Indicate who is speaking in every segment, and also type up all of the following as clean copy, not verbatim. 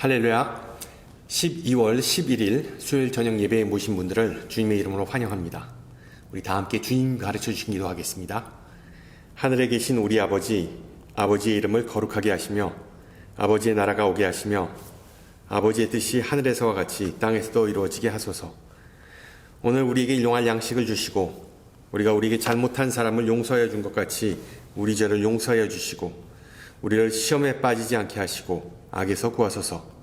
Speaker 1: 할렐루야. 12월 11일 수요일 저녁 예배에 모신 분들을 주님의 이름으로 환영합니다. 우리 다 함께 주님 가르쳐 주신 기도하겠습니다. 하늘에 계신 우리 아버지, 아버지의 이름을 거룩하게 하시며 아버지의 나라가 오게 하시며 아버지의 뜻이 하늘에서와 같이 땅에서도 이루어지게 하소서. 오늘 우리에게 일용할 양식을 주시고 우리가 우리에게 잘못한 사람을 용서하여 준 것 같이 우리 죄를 용서하여 주시고 우리를 시험에 빠지지 않게 하시고 악에서 구하소서.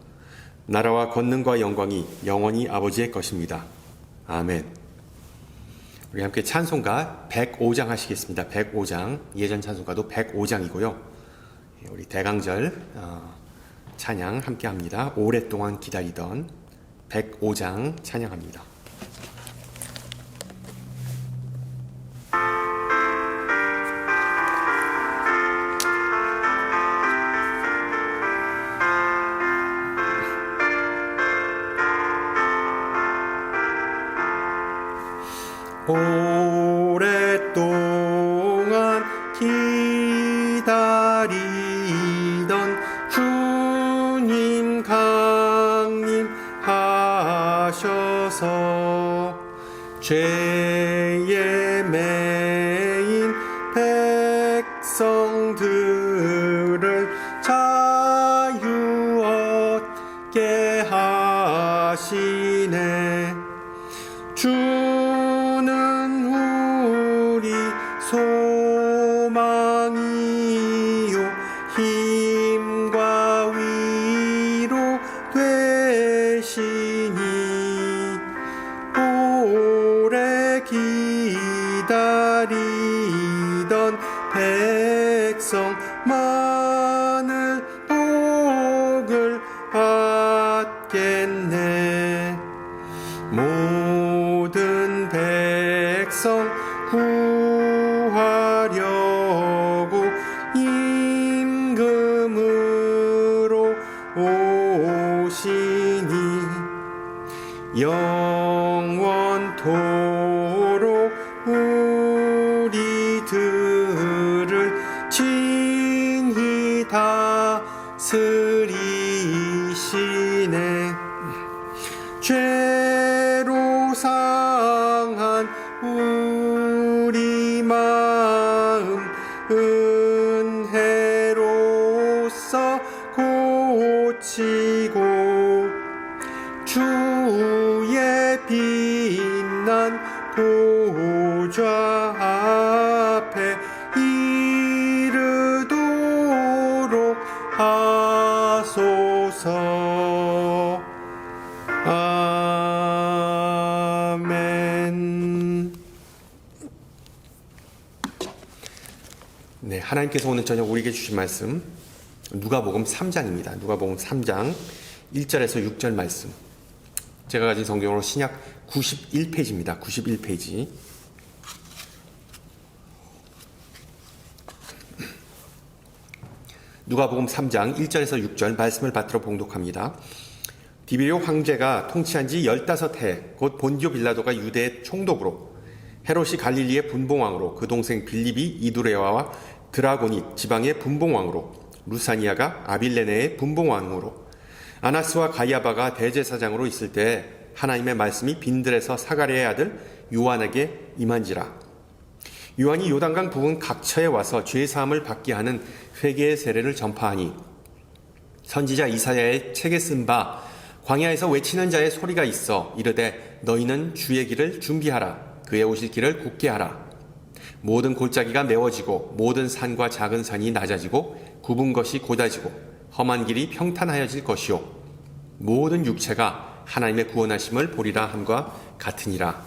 Speaker 1: 나라와 권능과 영광이 영원히 아버지의 것입니다. 아멘. 우리 함께 찬송가 105장 하시겠습니다. 105장, 예전 찬송가도 105장이고요. 우리 대강절 찬양 함께 합니다. 오랫동안 기다리던 105장 찬양합니다.
Speaker 2: 오랫동안 기다리던 주님 강림하셔서 죄에 매인 백성들을 자유 얻게 하시네. 소망이요 힘과 위로 되시니 오래 기다리던 백성만을 복을 받겠네. 모든 백성 구하려고 임금으로 오시니 영원토록 우리들을 친히 다스리시네. 죄로 상한 우리 마음 은혜로써 고치고 주의 빛난 보좌 앞에 이르도록 하소서. 아멘.
Speaker 1: 네, 하나님께서 오늘 저녁 우리에게 주신 말씀 누가복음 3장입니다. 누가복음 3장 1절에서 6절 말씀. 제가 가진 성경으로 신약 91페이지입니다. 91페이지. 누가복음 3장 1절에서 6절 말씀을 받들어 봉독합니다. 디베리오 황제가 통치한 지 15해 곧 본디오 빌라도가 유대의 총독으로 헤롯이 갈릴리의 분봉왕으로 그 동생 빌립이 이두레아와 드라고니 지방의 분봉왕으로 루사니아가 아빌레네의 분봉왕으로 아나스와 가야바가 대제사장으로 있을 때 하나님의 말씀이 빈들에서 사가랴의 아들 요한에게 임한지라. 요한이 요단강 부근 각처에 와서 죄사함을 받게 하는 회개의 세례를 전파하니 선지자 이사야의 책에 쓴 바 광야에서 외치는 자의 소리가 있어 이르되 너희는 주의 길을 준비하라. 그의 오실 길을 굳게 하라. 모든 골짜기가 메워지고 모든 산과 작은 산이 낮아지고 굽은 것이 곧아지고 험한 길이 평탄하여질 것이요 모든 육체가 하나님의 구원하심을 보리라 함과 같으니라.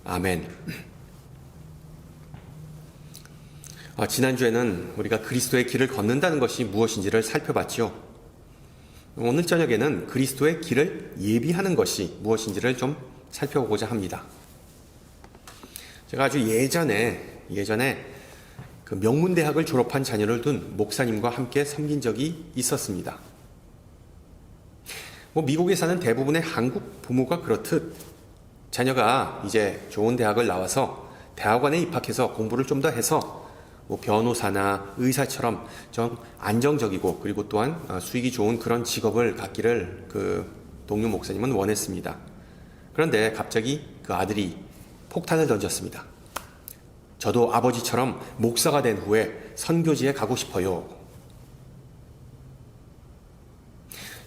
Speaker 1: 아멘. 지난주에는 우리가 그리스도의 길을 걷는다는 것이 무엇인지를 살펴봤지요. 오늘 저녁에는 그리스도의 길을 예비하는 것이 무엇인지를 좀 살펴보고자 합니다. 제가 아주 예전에 그 명문대학을 졸업한 자녀를 둔 목사님과 함께 섬긴 적이 있었습니다. 미국에 사는 대부분의 한국 부모가 그렇듯 자녀가 이제 좋은 대학을 나와서 대학원에 입학해서 공부를 좀 더 해서 뭐 변호사나 의사처럼 좀 안정적이고 그리고 또한 수익이 좋은 그런 직업을 갖기를 그 동료 목사님은 원했습니다. 그런데 갑자기 그 아들이 폭탄을 던졌습니다. 저도 아버지처럼 목사가 된 후에 선교지에 가고 싶어요.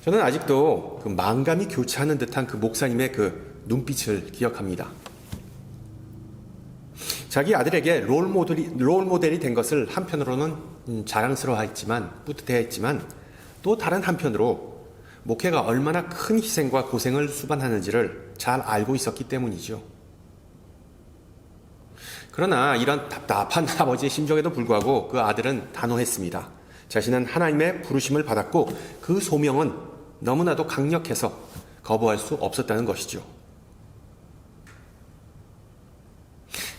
Speaker 1: 저는 아직도 그 만감이 교차하는 듯한 그 목사님의 그 눈빛을 기억합니다. 자기 아들에게 롤모델이 된 것을 한편으로는 자랑스러워했지만, 뿌듯해했지만, 또 다른 한편으로 목회가 얼마나 큰 희생과 고생을 수반하는지를 잘 알고 있었기 때문이죠. 그러나 이런 답답한 아버지의 심정에도 불구하고 그 아들은 단호했습니다. 자신은 하나님의 부르심을 받았고 그 소명은 너무나도 강력해서 거부할 수 없었다는 것이죠.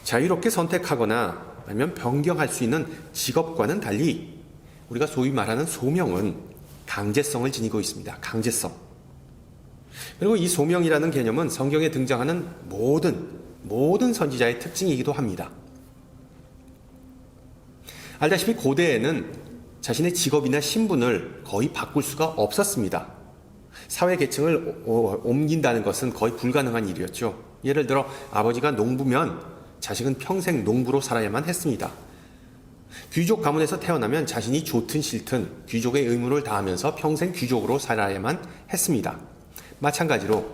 Speaker 1: 자유롭게 선택하거나 아니면 변경할 수 있는 직업과는 달리 우리가 소위 말하는 소명은 강제성을 지니고 있습니다. 강제성. 그리고 이 소명이라는 개념은 성경에 등장하는 모든 선지자의 특징이기도 합니다. 알다시피 고대에는 자신의 직업이나 신분을 거의 바꿀 수가 없었습니다. 사회 계층을 옮긴다는 것은 거의 불가능한 일이었죠. 예를 들어 아버지가 농부면 자식은 평생 농부로 살아야만 했습니다. 귀족 가문에서 태어나면 자신이 좋든 싫든 귀족의 의무를 다하면서 평생 귀족으로 살아야만 했습니다. 마찬가지로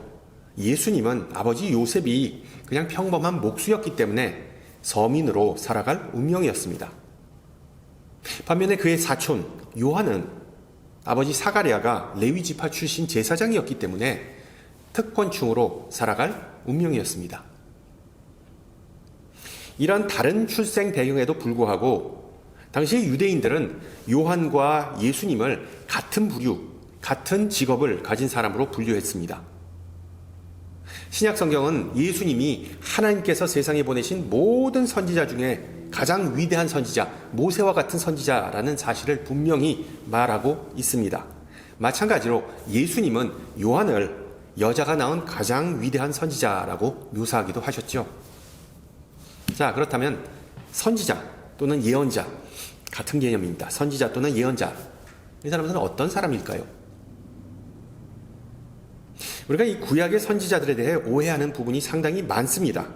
Speaker 1: 예수님은 아버지 요셉이 그냥 평범한 목수였기 때문에 서민으로 살아갈 운명이었습니다. 반면에 그의 사촌 요한은 아버지 사가랴가 레위 지파 출신 제사장이었기 때문에 특권층으로 살아갈 운명이었습니다. 이런 다른 출생 배경에도 불구하고 당시 유대인들은 요한과 예수님을 같은 부류, 같은 직업을 가진 사람으로 분류했습니다. 신약 성경은 예수님이 하나님께서 세상에 보내신 모든 선지자 중에 가장 위대한 선지자, 모세와 같은 선지자라는 사실을 분명히 말하고 있습니다. 마찬가지로 예수님은 요한을 여자가 낳은 가장 위대한 선지자라고 묘사하기도 하셨죠. 자, 그렇다면 선지자 또는 예언자, 같은 개념입니다. 선지자 또는 예언자, 이 사람들은 어떤 사람일까요? 우리가 이 구약의 선지자들에 대해 오해하는 부분이 상당히 많습니다.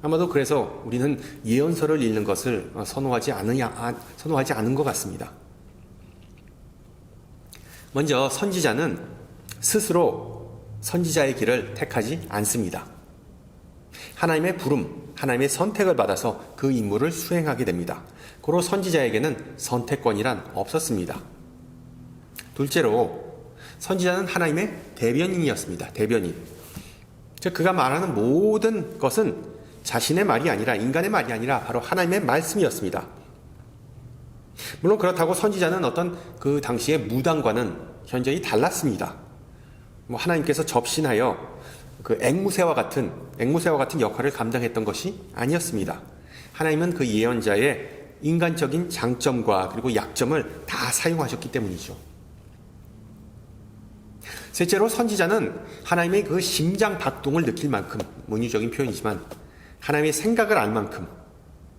Speaker 1: 아마도 그래서 우리는 예언서를 읽는 것을 선호하지 않은 것 같습니다. 먼저 선지자는 스스로 선지자의 길을 택하지 않습니다. 하나님의 부름, 하나님의 선택을 받아서 그 임무를 수행하게 됩니다. 고로 선지자에게는 선택권이란 없었습니다. 둘째로 선지자는 하나님의 대변인이었습니다. 대변인. 즉 그가 말하는 모든 것은 자신의 말이 아니라, 인간의 말이 아니라 바로 하나님의 말씀이었습니다. 물론 그렇다고 선지자는 어떤 그 당시의 무당과는 현저히 달랐습니다. 하나님께서 접신하여 그 앵무새와 같은 역할을 감당했던 것이 아니었습니다. 하나님은 그 예언자의 인간적인 장점과 그리고 약점을 다 사용하셨기 때문이죠. 셋째로 선지자는 하나님의 그 심장 박동을 느낄 만큼, 문유적인 표현이지만 하나님의 생각을 알 만큼,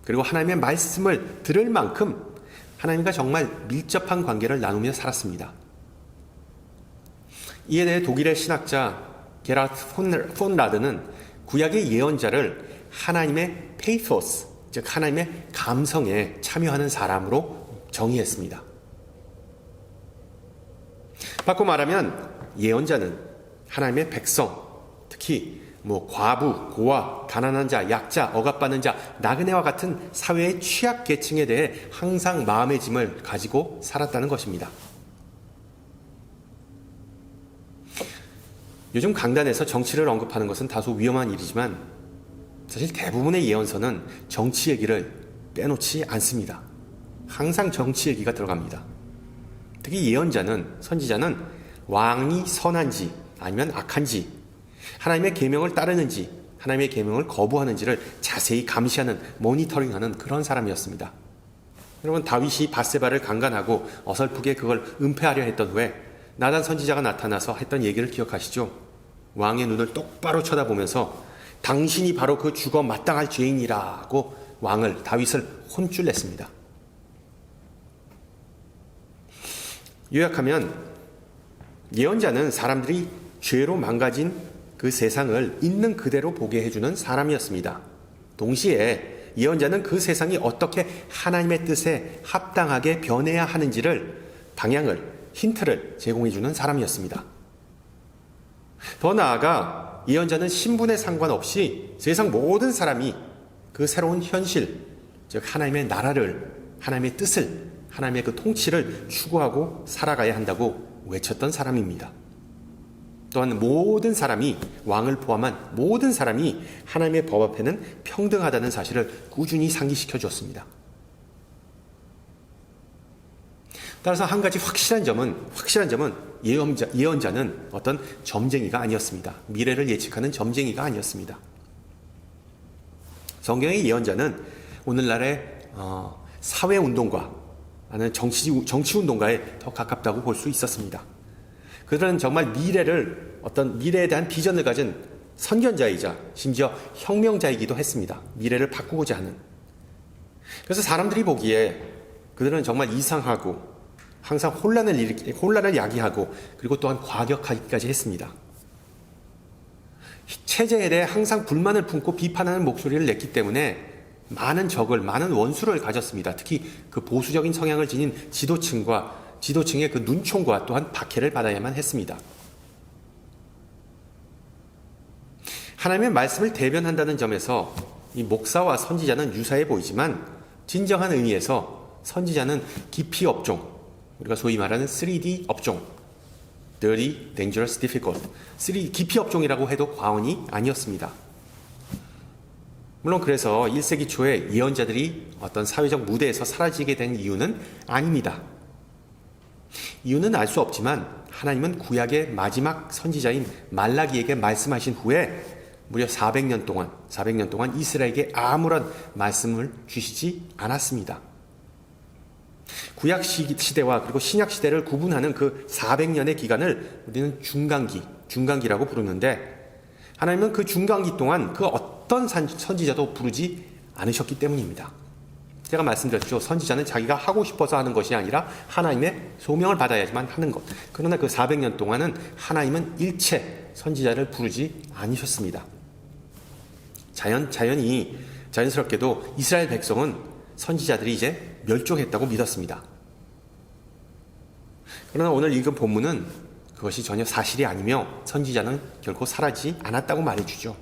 Speaker 1: 그리고 하나님의 말씀을 들을 만큼 하나님과 정말 밀접한 관계를 나누며 살았습니다. 이에 대해 독일의 신학자 게라트 폰 라드는 구약의 예언자를 하나님의 페이토스, 즉 하나님의 감성에 참여하는 사람으로 정의했습니다. 바꿔 말하면 예언자는 하나님의 백성, 특히 과부, 고아, 가난한 자, 약자, 억압받는 자, 나그네와 같은 사회의 취약계층에 대해 항상 마음의 짐을 가지고 살았다는 것입니다. 요즘 강단에서 정치를 언급하는 것은 다소 위험한 일이지만 사실 대부분의 예언서는 정치 얘기를 빼놓지 않습니다. 항상 정치 얘기가 들어갑니다. 특히 예언자는, 선지자는 왕이 선한지 아니면 악한지, 하나님의 계명을 따르는지 하나님의 계명을 거부하는지를 자세히 감시하는, 모니터링하는 그런 사람이었습니다. 여러분, 다윗이 밧세바를 강간하고 어설프게 그걸 은폐하려 했던 후에 나단 선지자가 나타나서 했던 얘기를 기억하시죠? 왕의 눈을 똑바로 쳐다보면서 당신이 바로 그 죽어 마땅할 죄인이라고 다윗을 혼쭐냈습니다. 요약하면 예언자는 사람들이 죄로 망가진 그 세상을 있는 그대로 보게 해주는 사람이었습니다. 동시에 예언자는 그 세상이 어떻게 하나님의 뜻에 합당하게 변해야 하는지를 방향을, 힌트를 제공해주는 사람이었습니다. 더 나아가 예언자는 신분에 상관없이 세상 모든 사람이 그 새로운 현실, 즉 하나님의 나라를, 하나님의 뜻을, 하나님의 그 통치를 추구하고 살아가야 한다고 외쳤던 사람입니다. 또한 모든 사람이, 왕을 포함한 모든 사람이 하나님의 법 앞에는 평등하다는 사실을 꾸준히 상기시켜 주었습니다. 따라서 한 가지 확실한 점은 예언자는 어떤 점쟁이가 아니었습니다. 미래를 예측하는 점쟁이가 아니었습니다. 성경의 예언자는 오늘날의 사회운동가, 아니면 정치운동가에 더 가깝다고 볼 수 있었습니다. 그들은 정말 어떤 미래에 대한 비전을 가진 선견자이자 심지어 혁명자이기도 했습니다. 미래를 바꾸고자 하는. 그래서 사람들이 보기에 그들은 정말 이상하고 항상 혼란을 야기하고 그리고 또한 과격하기까지 했습니다. 체제에 대해 항상 불만을 품고 비판하는 목소리를 냈기 때문에 많은 원수를 가졌습니다. 특히 그 보수적인 성향을 지닌 지도층의 그 눈총과 또한 박해를 받아야만 했습니다. 하나님의 말씀을 대변한다는 점에서 이 목사와 선지자는 유사해 보이지만 진정한 의미에서 선지자는 깊이 업종, 우리가 소위 말하는 3D 업종, Dirty, Dangerous, Difficult, 깊이 업종이라고 해도 과언이 아니었습니다. 물론 그래서 1세기 초에 예언자들이 어떤 사회적 무대에서 사라지게 된 이유는 아닙니다. 이유는 알 수 없지만 하나님은 구약의 마지막 선지자인 말라기에게 말씀하신 후에 무려 400년 동안 이스라엘에게 아무런 말씀을 주시지 않았습니다. 구약 시대와 그리고 신약 시대를 구분하는 그 400년의 기간을 우리는 중간기라고 부르는데 하나님은 그 중간기 동안 그 어떤 선지자도 부르지 않으셨기 때문입니다. 제가 말씀드렸죠. 선지자는 자기가 하고 싶어서 하는 것이 아니라 하나님의 소명을 받아야지만 하는 것. 그러나 그 400년 동안은 하나님은 일체 선지자를 부르지 않으셨습니다. 자연스럽게도 이스라엘 백성은 선지자들이 이제 멸종했다고 믿었습니다. 그러나 오늘 읽은 본문은 그것이 전혀 사실이 아니며 선지자는 결코 사라지지 않았다고 말해주죠.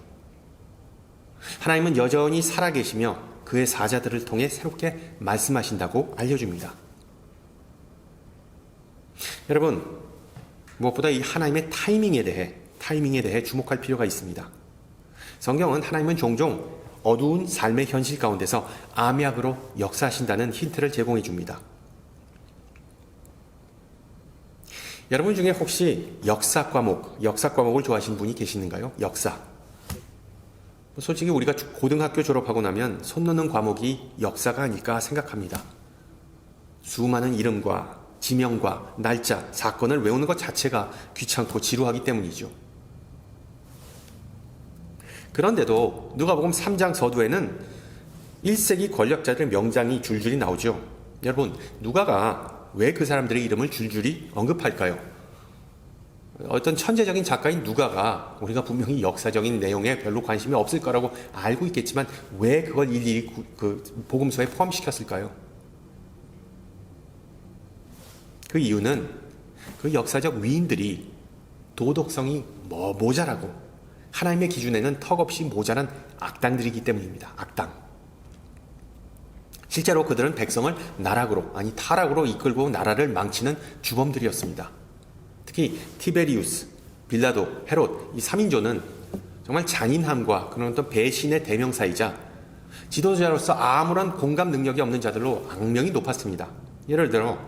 Speaker 1: 하나님은 여전히 살아계시며 그의 사자들을 통해 새롭게 말씀하신다고 알려줍니다. 여러분, 무엇보다 이 하나님의 타이밍에 대해 주목할 필요가 있습니다. 성경은 하나님은 종종 어두운 삶의 현실 가운데서 암약으로 역사하신다는 힌트를 제공해 줍니다. 여러분 중에 혹시 역사 과목을 좋아하시는 분이 계시는가요? 역사. 솔직히 우리가 고등학교 졸업하고 나면 손 놓는 과목이 역사가 아닐까 생각합니다. 수많은 이름과 지명과 날짜, 사건을 외우는 것 자체가 귀찮고 지루하기 때문이죠. 그런데도 누가복음 3장 서두에는 1세기 권력자들의 명장이 줄줄이 나오죠. 여러분, 누가가 왜 그 사람들의 이름을 줄줄이 언급할까요? 어떤 천재적인 작가인 누가가 우리가 분명히 역사적인 내용에 별로 관심이 없을 거라고 알고 있겠지만 왜 그걸 일일이 그 복음서에 포함시켰을까요? 그 이유는 그 역사적 위인들이 도덕성이 모자라고 하나님의 기준에는 턱없이 모자란 악당들이기 때문입니다. 악당. 실제로 그들은 백성을 타락으로 이끌고 나라를 망치는 주범들이었습니다. 특히 티베리우스, 빌라도, 헤롯 이 3인조는 정말 잔인함과 그런 어떤 배신의 대명사이자 지도자로서 아무런 공감 능력이 없는 자들로 악명이 높았습니다. 예를 들어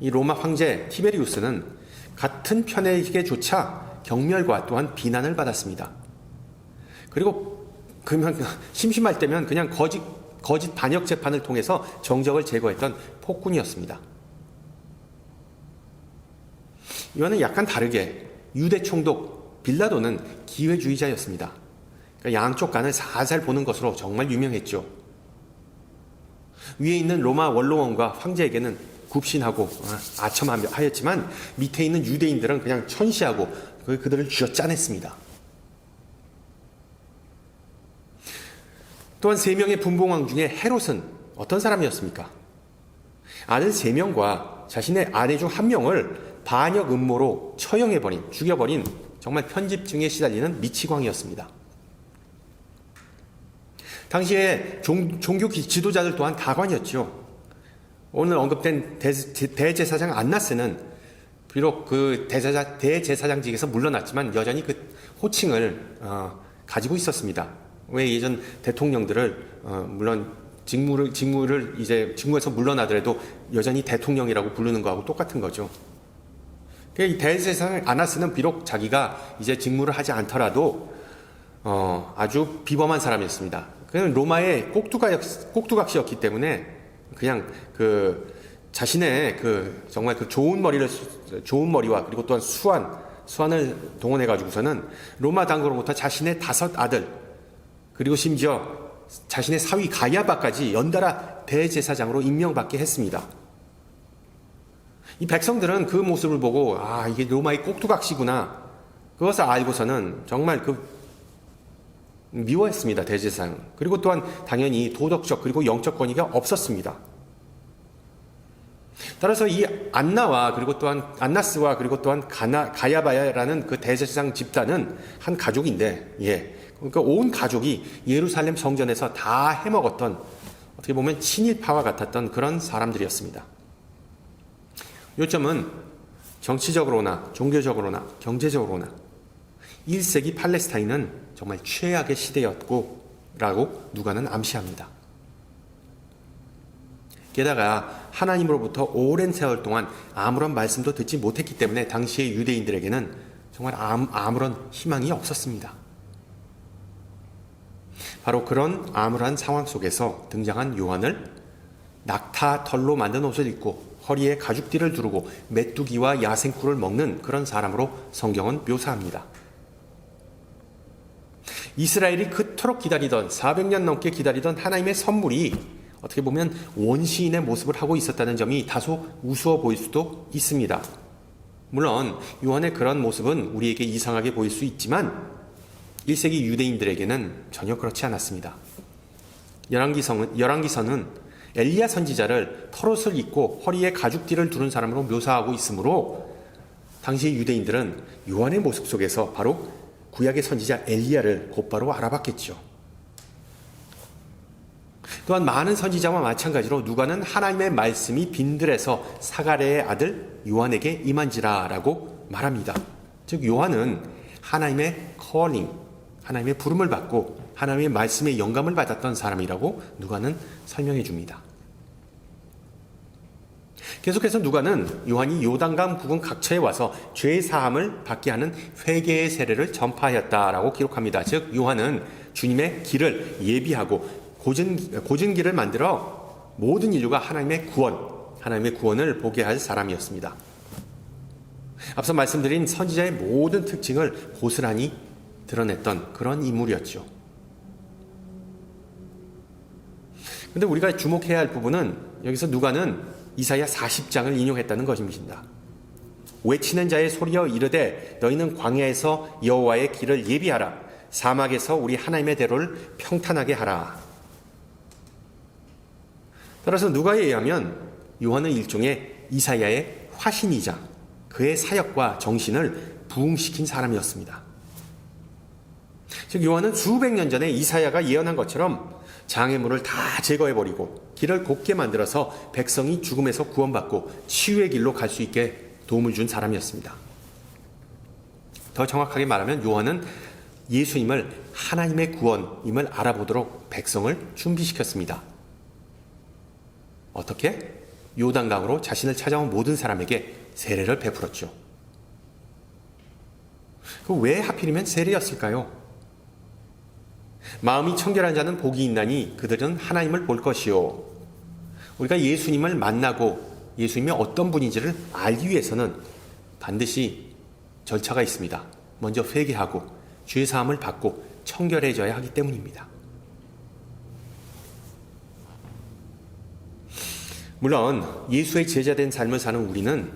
Speaker 1: 이 로마 황제 티베리우스는 같은 편에게조차 경멸과 또한 비난을 받았습니다. 그리고 심심할 때면 그냥 거짓 반역 재판을 통해서 정적을 제거했던 폭군이었습니다. 이와는 약간 다르게 유대 총독 빌라도는 기회주의자였습니다. 그러니까 양쪽 간을 살살 보는 것으로 정말 유명했죠. 위에 있는 로마 원로원과 황제에게는 굽신하고 아첨하였지만 밑에 있는 유대인들은 그냥 천시하고 그들을 쥐어짜냈습니다. 또한 3명의 분봉왕 중에 헤롯은 어떤 사람이었습니까? 아들 3명과 자신의 아내 중 1명을 반역 음모로 처형해버린, 죽여버린 정말 편집증에 시달리는 미치광이었습니다. 당시에 종교 지도자들 또한 가관이었죠. 오늘 언급된 대제사장 안나스는 비록 그 대제사장직에서 물러났지만 여전히 그 호칭을 가지고 있었습니다. 왜 예전 대통령들을 물론 직무에서 물러나더라도 여전히 대통령이라고 부르는 거하고 똑같은 거죠. 이 대제사장 안나스는 비록 자기가 이제 직무를 하지 않더라도 아주 비범한 사람이었습니다. 그는 로마의 꼭두각시였기 때문에 그냥 자신의 정말 좋은 머리와 그리고 또한 수완을 동원해 가지고서는 로마 당국으로부터 자신의 5 아들 그리고 심지어 자신의 사위 가야바까지 연달아 대제사장으로 임명받게 했습니다. 이 백성들은 그 모습을 보고 이게 로마의 꼭두각시구나 그것을 알고서는 정말 미워했습니다. 대제사장. 그리고 또한 당연히 도덕적 그리고 영적 권위가 없었습니다. 따라서 이 안나스와 그리고 또한 가야바야라는 그 대제사장 집단은 한 가족인데, 그러니까 온 가족이 예루살렘 성전에서 다 해먹었던 어떻게 보면 친일파와 같았던 그런 사람들이었습니다. 요점은 정치적으로나 종교적으로나 경제적으로나 1세기 팔레스타인은 정말 최악의 시대였고 라고 누가는 암시합니다. 게다가 하나님으로부터 오랜 세월 동안 아무런 말씀도 듣지 못했기 때문에 당시의 유대인들에게는 정말 아무런 희망이 없었습니다. 바로 그런 암울한 상황 속에서 등장한 요한을 낙타 털로 만든 옷을 입고 허리에 가죽띠를 두르고 메뚜기와 야생꿀을 먹는 그런 사람으로 성경은 묘사합니다. 이스라엘이 그토록 기다리던 400년 넘게 기다리던 하나님의 선물이 어떻게 보면 원시인의 모습을 하고 있었다는 점이 다소 우스워 보일 수도 있습니다. 물론 요한의 그런 모습은 우리에게 이상하게 보일 수 있지만 1세기 유대인들에게는 전혀 그렇지 않았습니다. 열왕기서는 엘리야 선지자를 털옷을 입고 허리에 가죽띠를 두른 사람으로 묘사하고 있으므로 당시 유대인들은 요한의 모습 속에서 바로 구약의 선지자 엘리야를 곧바로 알아봤겠죠. 또한 많은 선지자와 마찬가지로 누가는 하나님의 말씀이 빈들에서 사가랴의 아들 요한에게 임한지라라고 말합니다. 즉 요한은 하나님의 calling, 하나님의 부름을 받고 하나님의 말씀의 영감을 받았던 사람이라고 누가는 설명해 줍니다. 계속해서 누가는 요한이 요단강 부근 각처에 와서 죄 사함을 받게 하는 회개의 세례를 전파하였다라고 기록합니다. 즉 요한은 주님의 길을 예비하고 고진 길을 만들어 모든 인류가 하나님의 구원을 보게 할 사람이었습니다. 앞서 말씀드린 선지자의 모든 특징을 고스란히 드러냈던 그런 인물이었죠. 그런데 우리가 주목해야 할 부분은 여기서 누가는 이사야 40장을 인용했다는 것입니다. 외치는 자의 소리여 이르되 너희는 광야에서 여호와의 길을 예비하라. 사막에서 우리 하나님의 대로를 평탄하게 하라. 따라서 누가에 의하면 요한은 일종의 이사야의 화신이자 그의 사역과 정신을 부흥시킨 사람이었습니다. 즉 요한은 수백 년 전에 이사야가 예언한 것처럼 장애물을 다 제거해버리고 길을 곱게 만들어서 백성이 죽음에서 구원받고 치유의 길로 갈 수 있게 도움을 준 사람이었습니다. 더 정확하게 말하면 요한은 예수님을 하나님의 구원임을 알아보도록 백성을 준비시켰습니다. 어떻게? 요단강으로 자신을 찾아온 모든 사람에게 세례를 베풀었죠. 왜 하필이면 세례였을까요? 마음이 청결한 자는 복이 있나니 그들은 하나님을 볼 것이요. 우리가 예수님을 만나고 예수님이 어떤 분인지를 알기 위해서는 반드시 절차가 있습니다. 먼저 회개하고 죄사함을 받고 청결해져야 하기 때문입니다. 물론 예수의 제자된 삶을 사는 우리는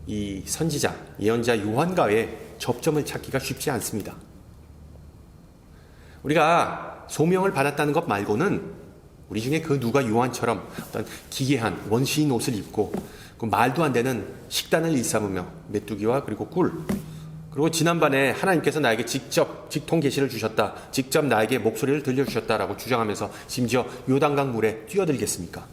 Speaker 1: 이 선지자, 예언자 요한과의 접점을 찾기가 쉽지 않습니다. 우리가 소명을 받았다는 것 말고는 우리 중에 그 누가 요한처럼 어떤 기괴한 원시인 옷을 입고 그 말도 안 되는 식단을 일삼으며 메뚜기와 그리고 꿀, 그리고 지난번에 하나님께서 나에게 직접 직통 계시를 주셨다, 직접 나에게 목소리를 들려주셨다라고 주장하면서 심지어 요단강 물에 뛰어들겠습니까?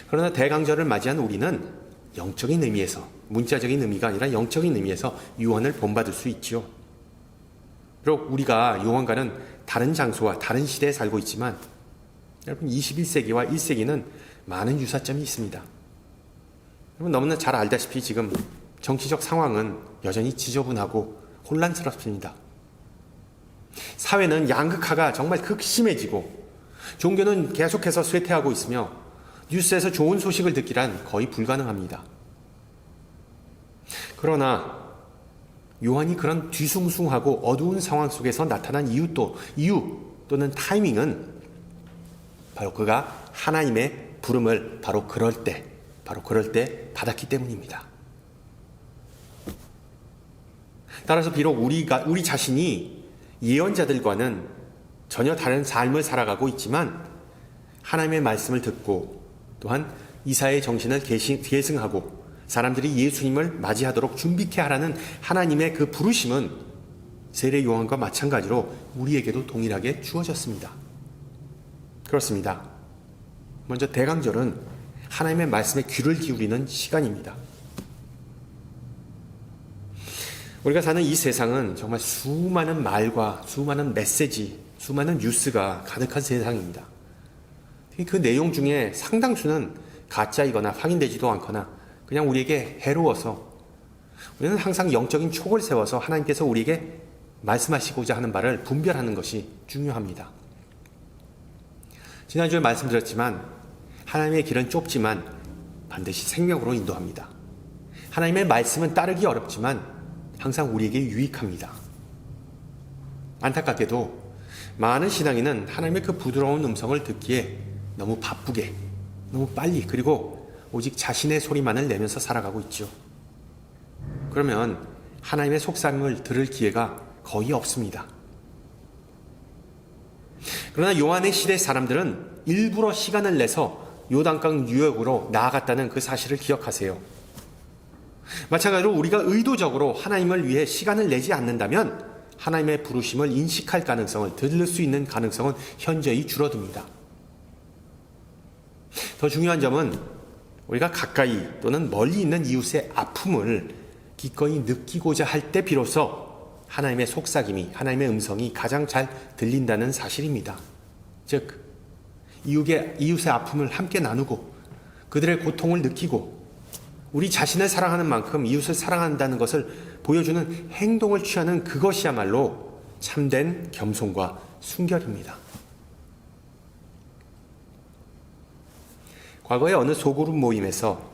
Speaker 1: 그러나 대강절을 맞이한 우리는 영적인 의미에서, 문자적인 의미가 아니라 영적인 의미에서 유언을 본받을 수 있지요. 비록 우리가 요한과는 다른 장소와 다른 시대에 살고 있지만 여러분 21세기와 1세기는 많은 유사점이 있습니다. 여러분 너무나 잘 알다시피 지금 정치적 상황은 여전히 지저분하고 혼란스럽습니다. 사회는 양극화가 정말 극심해지고 종교는 계속해서 쇠퇴하고 있으며 뉴스에서 좋은 소식을 듣기란 거의 불가능합니다. 그러나 요한이 그런 뒤숭숭하고 어두운 상황 속에서 나타난 이유 또는 타이밍은 바로 그가 하나님의 부름을 바로 그럴 때 받았기 때문입니다. 따라서 비록 우리 자신이 예언자들과는 전혀 다른 삶을 살아가고 있지만 하나님의 말씀을 듣고 또한 이사의 정신을 계승하고 사람들이 예수님을 맞이하도록 준비케 하라는 하나님의 그 부르심은 세례 요한과 마찬가지로 우리에게도 동일하게 주어졌습니다. 그렇습니다. 먼저 대강절은 하나님의 말씀에 귀를 기울이는 시간입니다. 우리가 사는 이 세상은 정말 수많은 말과 수많은 메시지, 수많은 뉴스가 가득한 세상입니다. 그 내용 중에 상당수는 가짜이거나 확인되지도 않거나 그냥 우리에게 해로워서 우리는 항상 영적인 촉을 세워서 하나님께서 우리에게 말씀하시고자 하는 바를 분별하는 것이 중요합니다. 지난주에 말씀드렸지만 하나님의 길은 좁지만 반드시 생명으로 인도합니다. 하나님의 말씀은 따르기 어렵지만 항상 우리에게 유익합니다. 안타깝게도 많은 신앙인은 하나님의 그 부드러운 음성을 듣기에 너무 바쁘게, 너무 빨리, 그리고 오직 자신의 소리만을 내면서 살아가고 있죠. 그러면 하나님의 속삭임을 들을 기회가 거의 없습니다. 그러나 요한의 시대 사람들은 일부러 시간을 내서 요단강 유역으로 나아갔다는 그 사실을 기억하세요. 마찬가지로 우리가 의도적으로 하나님을 위해 시간을 내지 않는다면 하나님의 부르심을 인식할 가능성을, 들을 수 있는 가능성은 현저히 줄어듭니다. 더 중요한 점은 우리가 가까이 또는 멀리 있는 이웃의 아픔을 기꺼이 느끼고자 할 때 비로소 하나님의 속삭임이, 하나님의 음성이 가장 잘 들린다는 사실입니다. 즉 이웃의 아픔을 함께 나누고 그들의 고통을 느끼고 우리 자신을 사랑하는 만큼 이웃을 사랑한다는 것을 보여주는 행동을 취하는 그것이야말로 참된 겸손과 순결입니다. 과거에 어느 소그룹 모임에서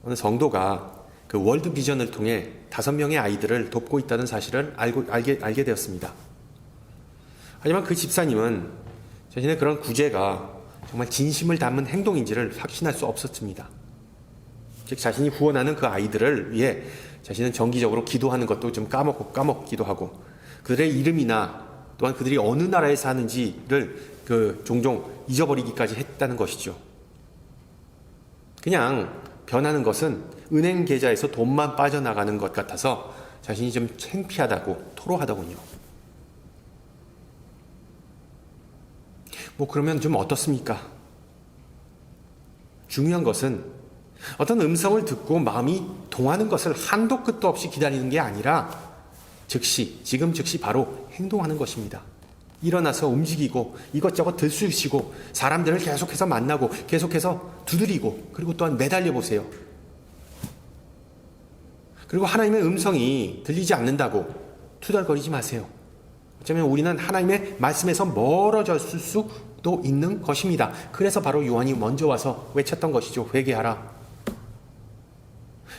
Speaker 1: 어느 성도가 그 월드 비전을 통해 5명의 아이들을 돕고 있다는 사실을 알게 되었습니다. 하지만 그 집사님은 자신의 그런 구제가 정말 진심을 담은 행동인지를 확신할 수 없었습니다. 즉 자신이 후원하는 그 아이들을 위해 자신은 정기적으로 기도하는 것도 좀 까먹기도 하고 그들의 이름이나 또한 그들이 어느 나라에 사는지를 종종 잊어버리기까지 했다는 것이죠. 그냥 변하는 것은 은행 계좌에서 돈만 빠져나가는 것 같아서 자신이 좀 창피하다고 토로하더군요. 그러면 좀 어떻습니까? 중요한 것은 어떤 음성을 듣고 마음이 동하는 것을 한도 끝도 없이 기다리는 게 아니라 지금 즉시 바로 행동하는 것입니다. 일어나서 움직이고 이것저것 들쑤시고 사람들을 계속해서 만나고 계속해서 두드리고 그리고 또한 매달려 보세요. 그리고 하나님의 음성이 들리지 않는다고 투덜거리지 마세요. 어쩌면 우리는 하나님의 말씀에서 멀어졌을 수도 있는 것입니다. 그래서 바로 요한이 먼저 와서 외쳤던 것이죠. 회개하라.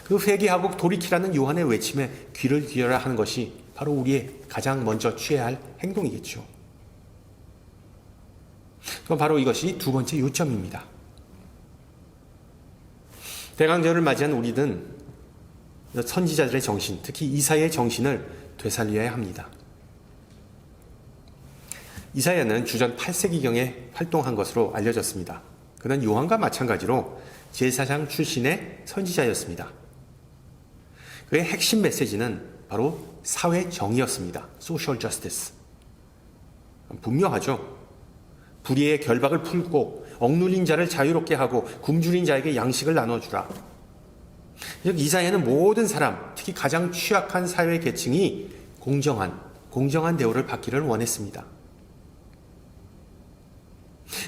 Speaker 1: 그 회개하고 돌이키라는 요한의 외침에 귀를 기울여야 하는 것이 바로 우리의 가장 먼저 취해야 할 행동이겠죠. 그럼 바로 이것이 두 번째 요점입니다. 대강절을 맞이한 우리는 선지자들의 정신, 특히 이사야의 정신을 되살려야 합니다. 이사야는 주전 8세기경에 활동한 것으로 알려졌습니다. 그는 요한과 마찬가지로 제사장 출신의 선지자였습니다. 그의 핵심 메시지는 바로 사회 정의였습니다. Social Justice. 분명하죠. 불의의 결박을 풀고 억눌린 자를 자유롭게 하고 굶주린 자에게 양식을 나눠주라. 즉 이사야는 모든 사람, 특히 가장 취약한 사회 계층이 공정한 대우를 받기를 원했습니다.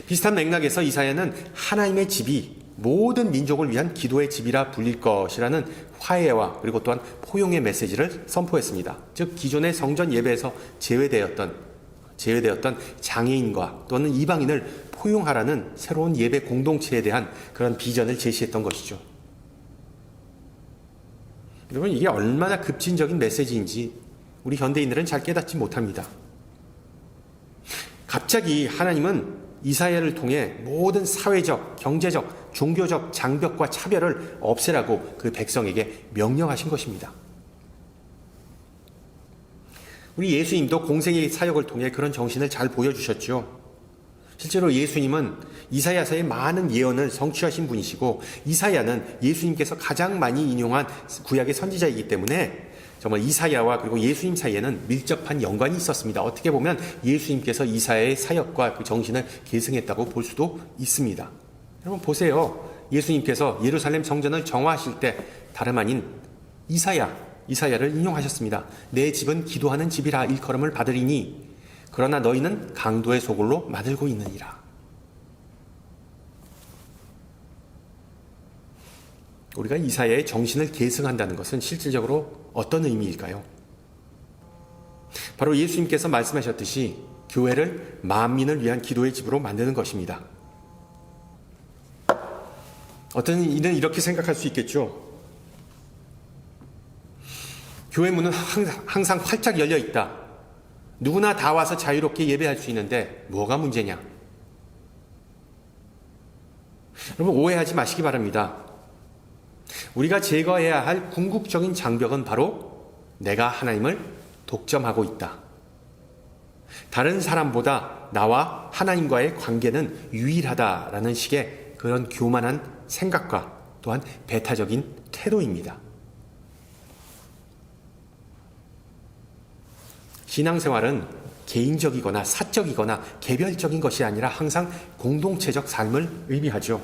Speaker 1: 비슷한 맥락에서 이사야는 하나님의 집이 모든 민족을 위한 기도의 집이라 불릴 것이라는 화해와 그리고 또한 포용의 메시지를 선포했습니다. 즉 기존의 성전 예배에서 제외되었던 장애인과 또는 이방인을 포용하라는 새로운 예배 공동체에 대한 그런 비전을 제시했던 것이죠. 여러분, 이게 얼마나 급진적인 메시지인지 우리 현대인들은 잘 깨닫지 못합니다. 갑자기 하나님은 이사야를 통해 모든 사회적, 경제적, 종교적 장벽과 차별을 없애라고 그 백성에게 명령하신 것입니다. 우리 예수님도 공생의 사역을 통해 그런 정신을 잘 보여주셨죠. 실제로 예수님은 이사야서의 많은 예언을 성취하신 분이시고 이사야는 예수님께서 가장 많이 인용한 구약의 선지자이기 때문에 정말 이사야와 그리고 예수님 사이에는 밀접한 연관이 있었습니다. 어떻게 보면 예수님께서 이사야의 사역과 그 정신을 계승했다고 볼 수도 있습니다. 여러분 보세요. 예수님께서 예루살렘 성전을 정화하실 때 다름 아닌 이사야를 인용하셨습니다. 내 집은 기도하는 집이라 일컬음을 받으리니 그러나 너희는 강도의 소굴로 만들고 있느니라. 우리가 이사야의 정신을 계승한다는 것은 실질적으로 어떤 의미일까요? 바로 예수님께서 말씀하셨듯이 교회를 만민을 위한 기도의 집으로 만드는 것입니다. 어떤 이는 이렇게 생각할 수 있겠죠. 교회 문은 항상 활짝 열려 있다. 누구나 다 와서 자유롭게 예배할 수 있는데 뭐가 문제냐? 여러분 오해하지 마시기 바랍니다. 우리가 제거해야 할 궁극적인 장벽은 바로 내가 하나님을 독점하고 있다. 다른 사람보다 나와 하나님과의 관계는 유일하다라는 식의 그런 교만한 생각과 또한 배타적인 태도입니다. 신앙생활은 개인적이거나 사적이거나 개별적인 것이 아니라 항상 공동체적 삶을 의미하죠.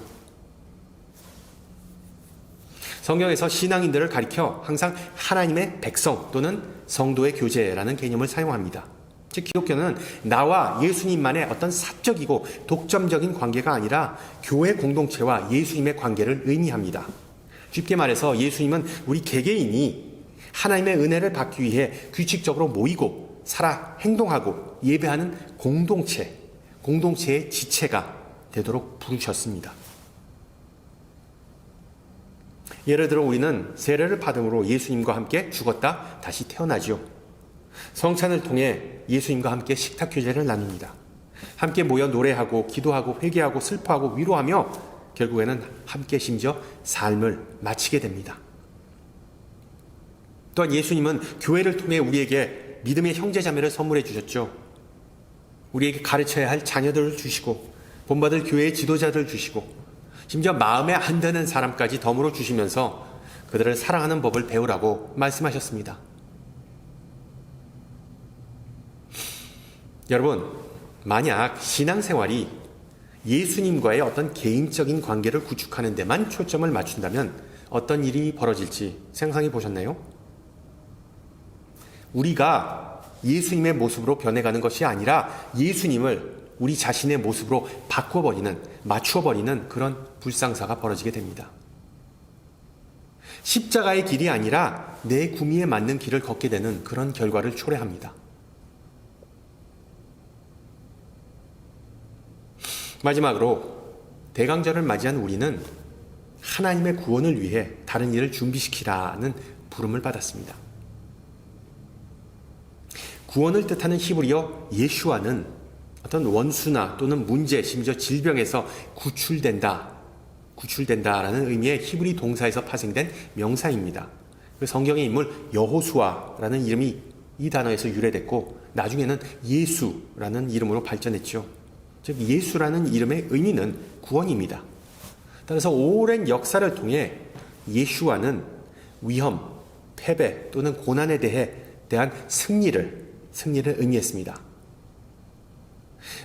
Speaker 1: 성경에서 신앙인들을 가리켜 항상 하나님의 백성 또는 성도의 교제라는 개념을 사용합니다. 즉 기독교는 나와 예수님만의 어떤 사적이고 독점적인 관계가 아니라 교회 공동체와 예수님의 관계를 의미합니다. 쉽게 말해서 예수님은 우리 개개인이 하나님의 은혜를 받기 위해 규칙적으로 모이고 살아 행동하고 예배하는 공동체의 지체가 되도록 부르셨습니다. 예를 들어 우리는 세례를 받음으로 예수님과 함께 죽었다 다시 태어나죠. 성찬을 통해 예수님과 함께 식탁 교제를 나눕니다. 함께 모여 노래하고 기도하고 회개하고 슬퍼하고 위로하며 결국에는 함께 심지어 삶을 마치게 됩니다. 또한 예수님은 교회를 통해 우리에게 믿음의 형제자매를 선물해 주셨죠. 우리에게 가르쳐야 할 자녀들을 주시고 본받을 교회의 지도자들을 주시고 심지어 마음에 안 드는 사람까지 덤으로 주시면서 그들을 사랑하는 법을 배우라고 말씀하셨습니다. 여러분, 만약 신앙생활이 예수님과의 어떤 개인적인 관계를 구축하는 데만 초점을 맞춘다면 어떤 일이 벌어질지 생각해 보셨나요? 우리가 예수님의 모습으로 변해가는 것이 아니라 예수님을 우리 자신의 모습으로 맞추어버리는 그런 불상사가 벌어지게 됩니다. 십자가의 길이 아니라 내 구미에 맞는 길을 걷게 되는 그런 결과를 초래합니다. 마지막으로 대강절을 맞이한 우리는 하나님의 구원을 위해 다른 일을 준비시키라는 부름을 받았습니다. 구원을 뜻하는 히브리어 예슈아는 어떤 원수나 또는 문제, 심지어 질병에서 구출된다라는 의미의 히브리 동사에서 파생된 명사입니다. 그 성경의 인물 여호수아라는 이름이 이 단어에서 유래됐고 나중에는 예수라는 이름으로 발전했죠. 즉 예수라는 이름의 의미는 구원입니다. 따라서 오랜 역사를 통해 예수와는 위험, 패배 또는 고난에 대한 승리를 의미했습니다.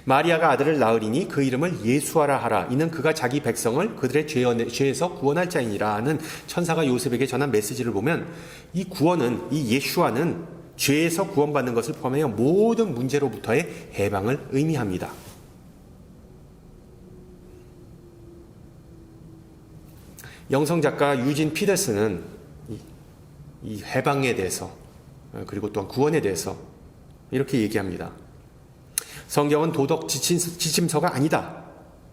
Speaker 1: 마리아가 아들을 낳으리니 그 이름을 예수하라 하라. 이는 그가 자기 백성을 그들의 죄에서 구원할 자이니라 하는 천사가 요셉에게 전한 메시지를 보면 이 구원은, 이 예수와는 죄에서 구원받는 것을 포함하여 모든 문제로부터의 해방을 의미합니다. 영성작가 유진 피더슨은 이 해방에 대해서 그리고 또한 구원에 대해서 이렇게 얘기합니다. 성경은 도덕 지침서가 아니다.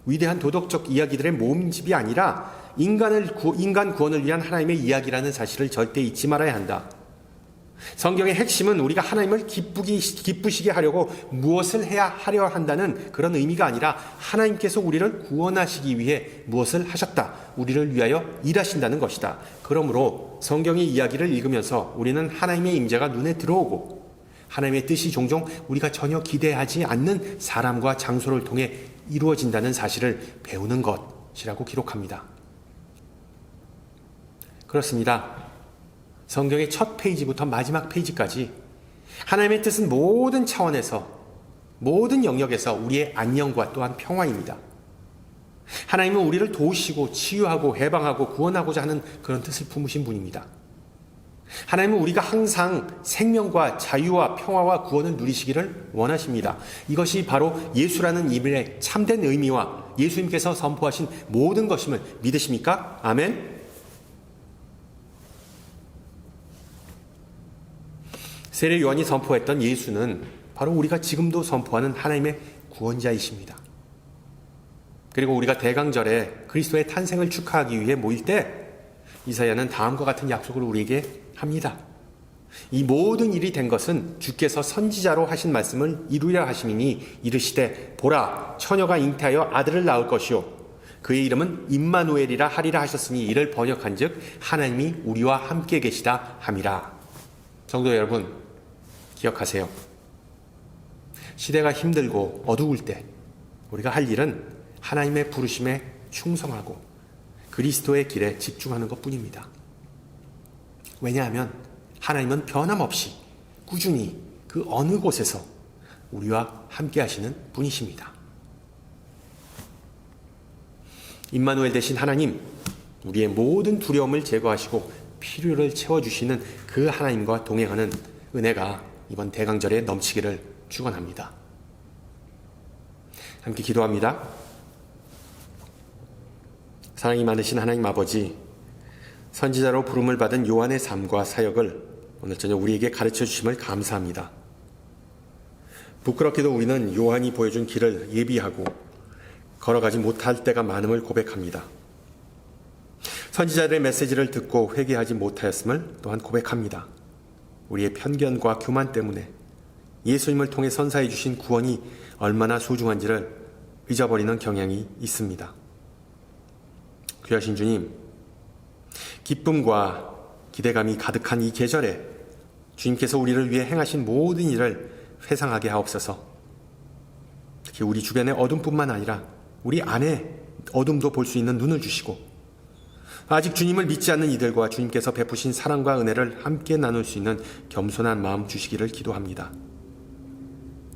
Speaker 1: 위대한 도덕적 이야기들의 모음집이 아니라 인간 구원을 위한 하나님의 이야기라는 사실을 절대 잊지 말아야 한다. 성경의 핵심은 우리가 하나님을 기쁘시게 하려고 무엇을 하려 한다는 그런 의미가 아니라 하나님께서 우리를 구원하시기 위해 무엇을 하셨다. 우리를 위하여 일하신다는 것이다. 그러므로 성경의 이야기를 읽으면서 우리는 하나님의 임재가 눈에 들어오고 하나님의 뜻이 종종 우리가 전혀 기대하지 않는 사람과 장소를 통해 이루어진다는 사실을 배우는 것이라고 기록합니다. 그렇습니다. 성경의 첫 페이지부터 마지막 페이지까지 하나님의 뜻은 모든 차원에서, 모든 영역에서 우리의 안녕과 또한 평화입니다. 하나님은 우리를 도우시고 치유하고 해방하고 구원하고자 하는 그런 뜻을 품으신 분입니다. 하나님은 우리가 항상 생명과 자유와 평화와 구원을 누리시기를 원하십니다. 이것이 바로 예수라는 이름의 참된 의미와 예수님께서 선포하신 모든 것임을 믿으십니까? 아멘. 세례 요한이 선포했던 예수는 바로 우리가 지금도 선포하는 하나님의 구원자이십니다. 그리고 우리가 대강절에 그리스도의 탄생을 축하하기 위해 모일 때 이사야는 다음과 같은 약속을 우리에게 합니다. 이 모든 일이 된 것은 주께서 선지자로 하신 말씀을 이루려 하심이니 이르시되 보라 처녀가 잉태하여 아들을 낳을 것이요 그의 이름은 임마누엘이라 하리라 하셨으니 이를 번역한즉 하나님이 우리와 함께 계시다 함이라. 성도 여러분, 기억하세요. 시대가 힘들고 어두울 때 우리가 할 일은 하나님의 부르심에 충성하고 그리스도의 길에 집중하는 것뿐입니다. 왜냐하면 하나님은 변함없이 꾸준히 그 어느 곳에서 우리와 함께 하시는 분이십니다. 임마누엘 되신 하나님, 우리의 모든 두려움을 제거하시고 필요를 채워주시는 그 하나님과 동행하는 은혜가 이번 대강절에 넘치기를 축원합니다. 함께 기도합니다. 사랑이 많으신 하나님 아버지, 선지자로 부름을 받은 요한의 삶과 사역을 오늘 저녁 우리에게 가르쳐 주심을 감사합니다. 부끄럽게도 우리는 요한이 보여준 길을 예비하고 걸어가지 못할 때가 많음을 고백합니다. 선지자들의 메시지를 듣고 회개하지 못하였음을 또한 고백합니다. 우리의 편견과 교만 때문에 예수님을 통해 선사해 주신 구원이 얼마나 소중한지를 잊어버리는 경향이 있습니다. 귀하신 주님, 기쁨과 기대감이 가득한 이 계절에 주님께서 우리를 위해 행하신 모든 일을 회상하게 하옵소서. 특히 우리 주변의 어둠뿐만 아니라 우리 안에 어둠도 볼 수 있는 눈을 주시고 아직 주님을 믿지 않는 이들과 주님께서 베푸신 사랑과 은혜를 함께 나눌 수 있는 겸손한 마음 주시기를 기도합니다.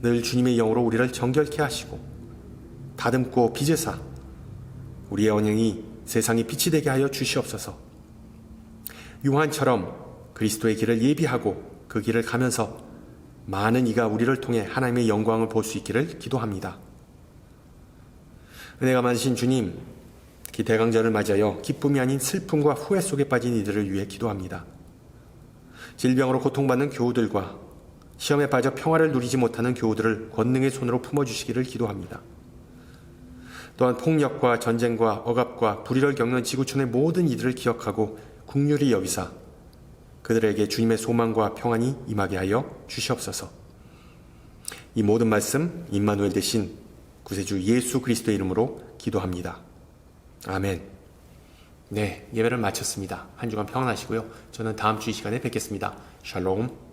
Speaker 1: 늘 주님의 영으로 우리를 정결케 하시고 다듬고 빚으사 우리의 언행이 세상에 빛이 되게 하여 주시옵소서. 요한처럼 그리스도의 길을 예비하고 그 길을 가면서 많은 이가 우리를 통해 하나님의 영광을 볼 수 있기를 기도합니다. 은혜가 많으신 주님, 특히 대강절을 맞이하여 기쁨이 아닌 슬픔과 후회 속에 빠진 이들을 위해 기도합니다. 질병으로 고통받는 교우들과 시험에 빠져 평화를 누리지 못하는 교우들을 권능의 손으로 품어주시기를 기도합니다. 또한 폭력과 전쟁과 억압과 불의를 겪는 지구촌의 모든 이들을 기억하고 긍휼히 여기사 그들에게 주님의 소망과 평안이 임하게 하여 주시옵소서. 이 모든 말씀 임마누엘 대신 구세주 예수 그리스도의 이름으로 기도합니다. 아멘. 네, 예배를 마쳤습니다. 한 주간 평안하시고요. 저는 다음 주 이 시간에 뵙겠습니다. 샬롬.